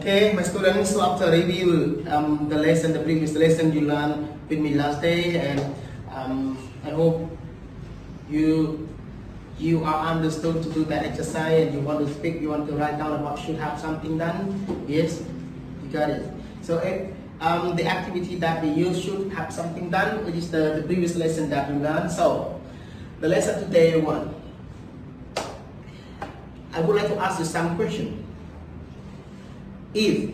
Okay, my students, so after review the previous lesson you learned with me last day, and I hope you are understood to do that exercise, and you want to speak, you want to write down about should have something done. Yes, you got it. So the activity that we use should have something done, which is the previous lesson that we learned. So the lesson today one, I would like to ask you some question. If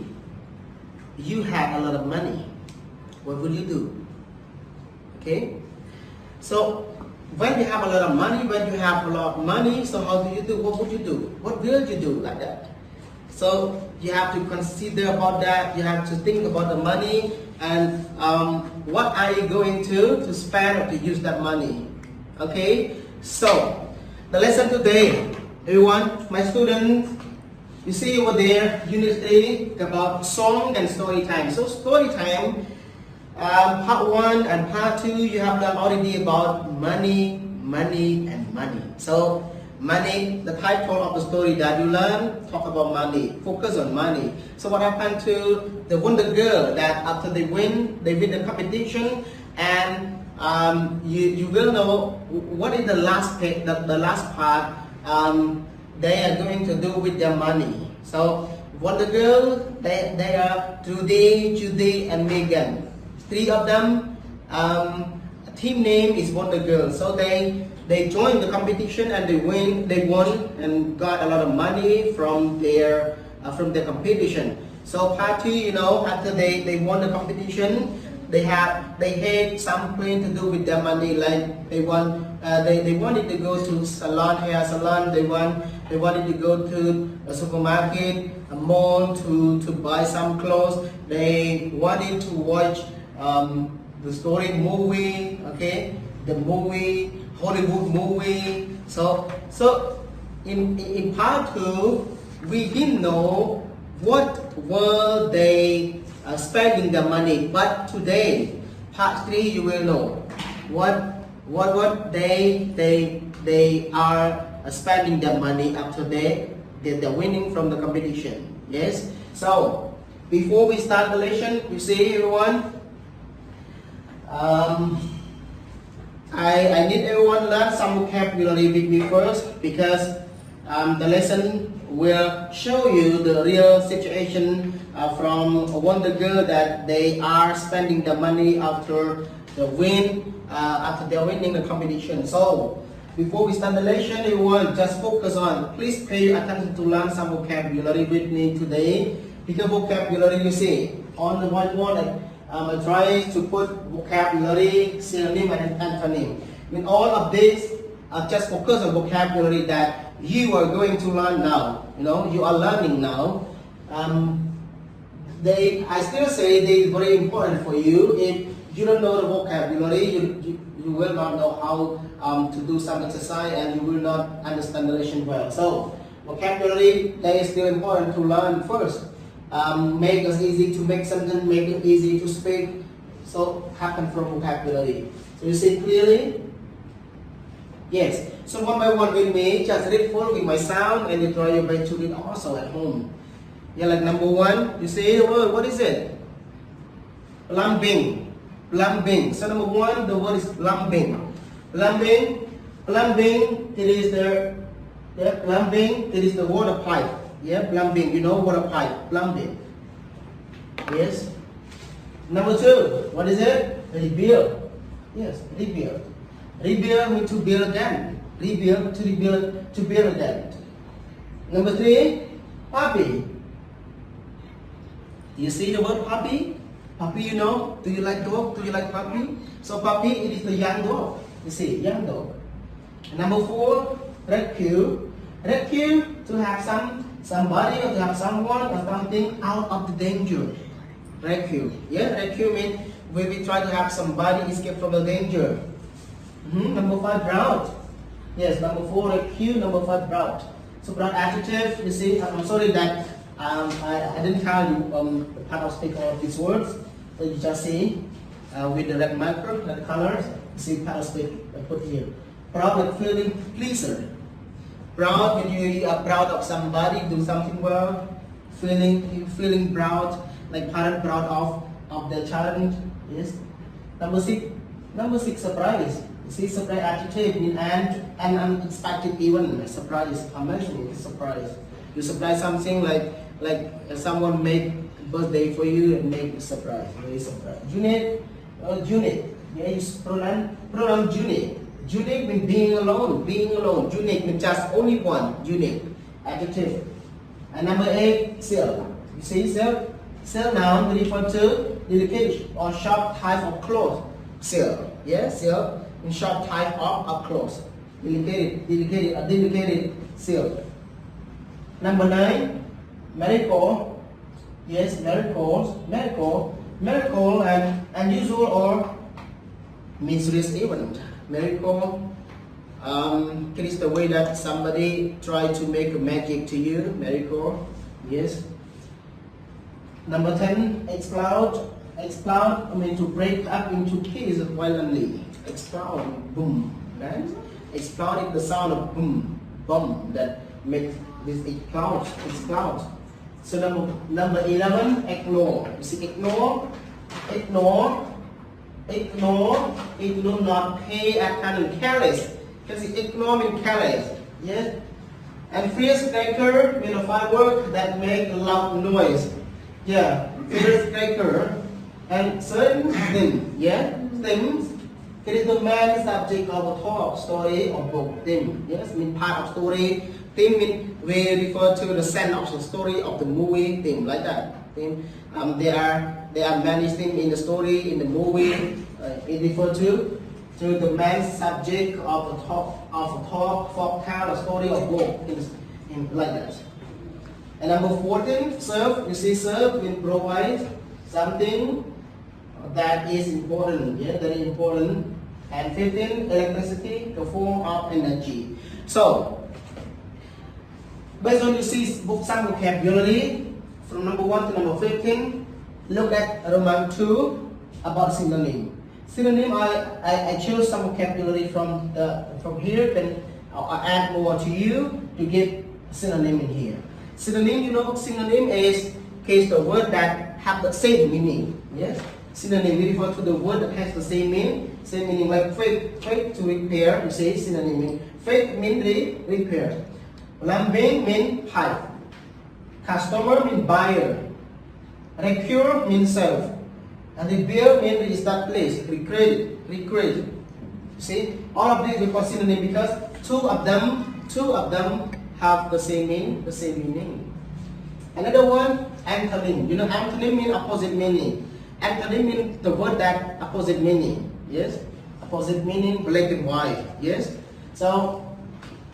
you had a lot of money, what would you do? Okay, so when you have a lot of money, so how do you do? What would you do? What will you do like that? So you have to consider about that. You have to think about the money and what are you going to spend or to use that money. Okay, so the lesson today, everyone, my students, you see over there, Unit 3 about song and story time. So story time, part 1 and part 2, you have learned already about money. So money, the title of the story that you learn, talk about money, focus on money. So what happened to the Wonder Girl that after they win the competition, and you will know what is the last part they are going to do with their money. So Wonder Girl, they are Judy and Megan. 3 of them. Team name is Wonder Girl. So they joined the competition and they won and got a lot of money from their competition. So part 2, you know, after they won the competition, they had something to do with their money, like they wanted to go to hair salon, they wanted to go to a supermarket, a mall to buy some clothes, they wanted to watch the story movie, okay, the movie, Hollywood movie. So in part 2, we didn't know what were they spending the money, but today, part 3, you will know what they are spending their money after they're winning from the competition. Yes. So before we start the lesson, you see everyone, I need everyone learn some vocabulary with me first, because the lesson will show you the real situation from Wonder Girl that they are spending the money after they're winning the competition. So before we start the lesson, everyone just focus on, please pay attention to learn some vocabulary with me today. Because vocabulary, you see on the whiteboard, I try to put vocabulary, synonym and antonym. With all of this, just focus on vocabulary that you are going to learn now. You know, you are learning now. I still say they are very important for you. If you don't know the vocabulary, you will not know how to do some exercise, and you will not understand the lesson well. So vocabulary, they is still important to learn first. Make it easy to make something, make it easy to speak. So happen from vocabulary. So you see clearly? Yes. So one by one with me, just read following my sound, and you try your best to read also at home. Yeah, like number 1, you see the word, what is it? Plumbing. So number 1, the word is plumbing. Plumbing, it is the water pipe. Yeah, plumbing, you know, water pipe, plumbing. Yes. Number 2, what is it? Rebuild. Yes, rebuild. Rebuild means to build again. Rebuild, to build again. Number 3, puppy. You see the word puppy? Puppy, you know, do you like dog? Do you like puppy? So puppy, it is the young dog. You see, young dog. Number 4, rescue. Rescue, to have somebody or to have someone or something out of the danger. Rescue. Yeah, rescue means when we try to have somebody escape from the danger. Number 5, drought. Yes, number 4, rescue. Number 5, drought. So drought adjective, you see, I'm sorry that I didn't tell you the part of speak of these words. So you just see with the red marker, the colors, you see part of speak I put here. Proud of feeling pleasure. Proud when you are proud of somebody, do something well. feeling proud, like parent proud of their child. Yes. Number six, surprise. You see, surprise adjective mean and unexpected event. Surprise, amazing, surprise. You surprise something like someone make birthday for you and make a surprise, very surprise. Unique. Yeah, you pronoun unique. Unique means being alone. Unique means just only one. Unique adjective. And number 8, sale. You see, sale noun refer to delicate or sharp type of clothes. Sale. Yeah, sale in sharp type of clothes. Delicate sale. Number 9, miracle. Yes, miracle and unusual or mysterious event. Miracle it is the way that somebody try to make a magic to you. Miracle. Yes. Number 10, explode. Explode means to break up into pieces violently. Explode, boom. Right? Explode is the sound of boom, bomb that makes this explode. So number 11, ignore. You see, ignore, not pay attention, careless. Because ignore means careless. Yes. And firecracker means a firework that make a loud noise. Yeah, firecracker. And certain thing. Yeah, things. It is the main subject of a talk, story, or book. Theme. Yes, mean part of story. Theme means we refer to the sense of the story of the movie. Theme like that. Theme. There are many things in the story in the movie. It refers to the main subject of a talk, folk tale, a story, or book. In like that. And number 14, serve. You see, serve means provide something that is important. Yeah, very important. And 15, electricity, the form of energy. So, based on you see some vocabulary from number 1 to number 15, look at Roman 2 about synonym. Synonym, I chose some vocabulary from here, then I'll add more to you to get synonym in here. Synonym, you know, synonym is the word that have the same meaning. Yes. Synonym refer to the word that has the same meaning, like fake to repair. You say synonym mean fake means repair. Plumbing means pipe. Customer means buyer. Recur means self. And repair means restart place. Recreate. See, all of these we call synonym because two of them have the same meaning. Another one, antonym. You know, antonym means opposite meaning. Antonym means the word that opposite meaning. Yes, opposite meaning, black and white. Yes. So,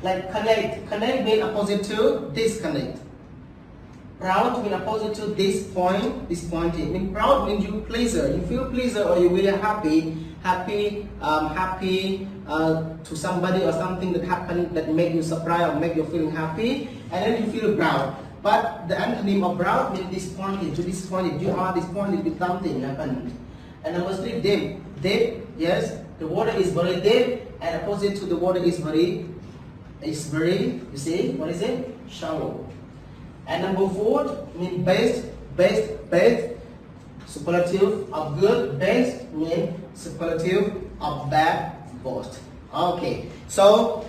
like connect means opposite to disconnect. Proud means opposite to disappointed. Mean proud means you pleasure. You feel pleasure or you really happy to somebody or something that happened that make you surprised or make you feeling happy, and then you feel proud. But the antonym of proud means disappointed. To disappointed, you are disappointed with something happened. And number 3, deep. Yes, the water is very deep, and opposite to the water is very. You see, what is it? Shallow. And number 4 means best. Superlative of good. Best means superlative of bad. Both. Okay. So,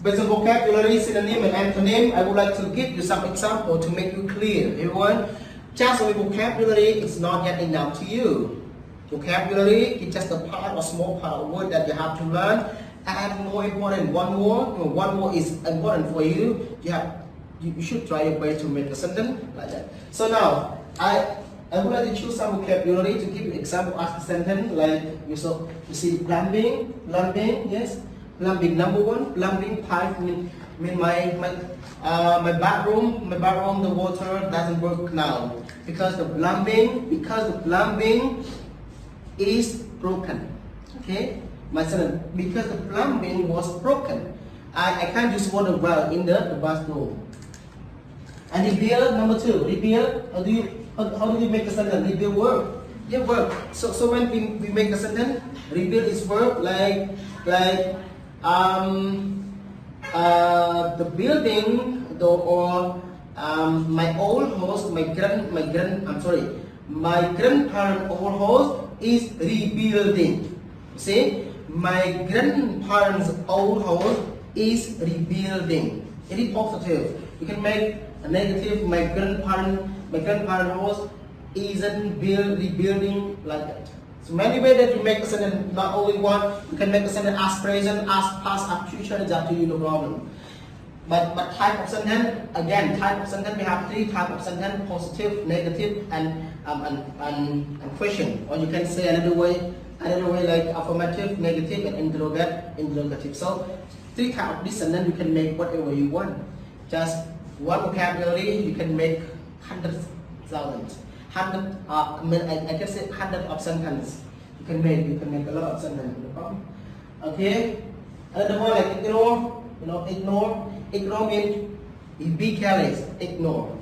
based on vocabulary, synonym, and antonym, I would like to give you some example to make you clear. Everyone, just with vocabulary is not yet enough to you. Vocabulary is just a part or small part of word that you have to learn. And more important, one more is important for you. You should try your best to make a sentence like that. So now, I would like to choose some vocabulary to give you example as a sentence. Like you see, plumbing. Yes, plumbing. Number 1, plumbing pipe mean my bathroom. The water doesn't work now because the plumbing is broken. Okay, my sentence, because the plumbing was broken. I can't use water well in the bathroom. And repair, number 2, repair. How do you make a sentence? Repair work. Yeah, work. So when we make a sentence, repair is work like the building or my old house, my grandparent old house is rebuilding. See, my grandparents old house is rebuilding. It is positive. You can make a negative. My grandparent house isn't rebuilding like that. So many ways that you make a sentence, not only one. You can make a sentence as present, as past, as future. It's up to you, no problem. But type of sentence, again, type of sentence, we have three type of sentence: positive, negative, and question. Or you can say another way like affirmative, negative, and interrogative. So three type of this sentence, you can make whatever you want. Just one vocabulary, you can make 100,000. I can say 100 of sentence. You can make a lot of sentence. No problem. Okay. Another one like ignore. Ignore means be careless. Ignore,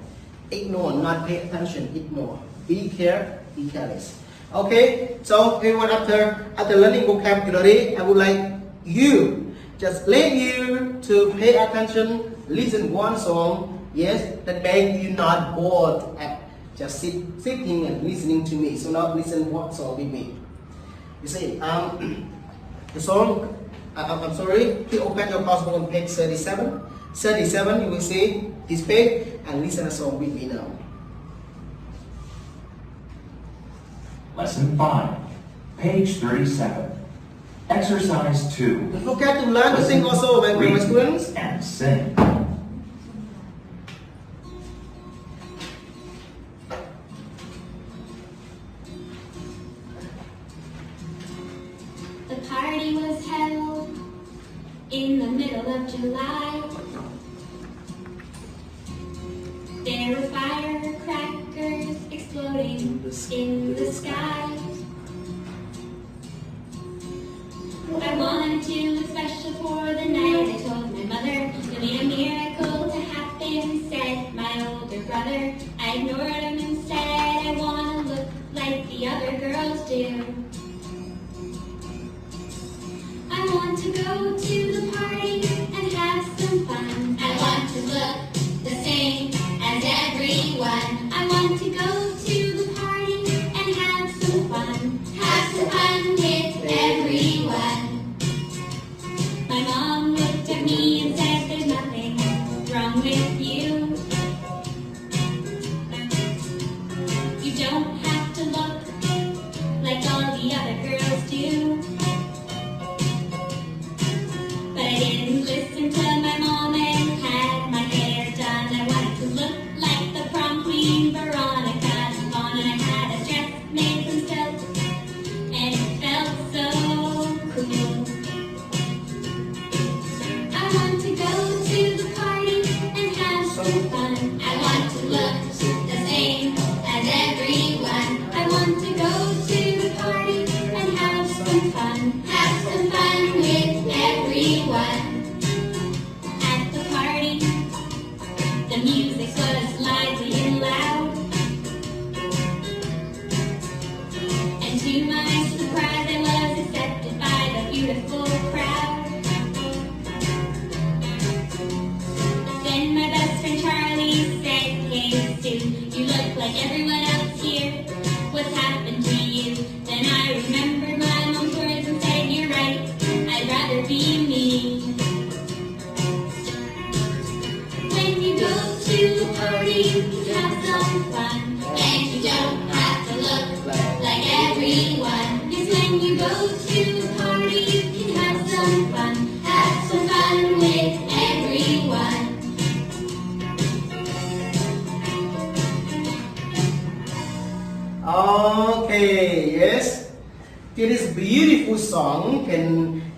not pay attention. Ignore. Be careless. Okay. So everyone, after learning vocabulary, I would like you to pay attention. Listen one song. Yes, that make you not bored at just sitting and listening to me. So now listen one song with me. You see, the song. I'm sorry. Please open your passbook on page 37. 37, you will see this page and listen a song with me now. Lesson 5, page 37. Exercise 2. Don't forget to learn to sing also, my students. And sing. The party was held in the middle of July. There were firecrackers exploding in the sky. I wanted to look special for the night. I told my mother to need a miracle to happen, said my older brother. I ignored him and said I want to look like the other girls do. I want to go to the party and have some fun. I want to look the same as everyone. I want to go to the party and have some fun. Have some fun with everyone. My mom looked at me and said there's nothing wrong with you. You don't have to look like all the other girls do. But I didn't listen to my mom and had my hair done. I wanted to look like the prom queen Veronica on, and I had a dress made from silk, and it felt so cool. I want to go to the party and have some fun. I want to look the same as everyone. I want to go to the party and have some fun. Have some fun with everyone. At the party, the music was lively and loud. And to my surprise, I was accepted by the beautiful crowd. Then my best friend Charlie said, "Hey Sue, you look like everyone else here. What's happened to you?" Then I remembered my mom's words and said, "You're right, I'd rather be me." When you go to the party, you have some fun, and you don't have to look like everyone. Yes, when you go to the party, you can have some fun. Have some fun with everyone. Okay, yes. It is beautiful song.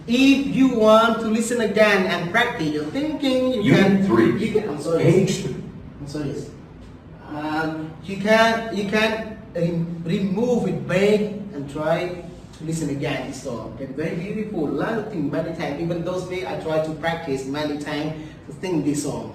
If you want to listen again and practice your thinking, Unit 3, I'm sorry. page 3. I'm sorry. You can remove it back and try to listen again. This song. It's very beautiful. Learn to think many times. Even those days I try to practice many times to sing this song.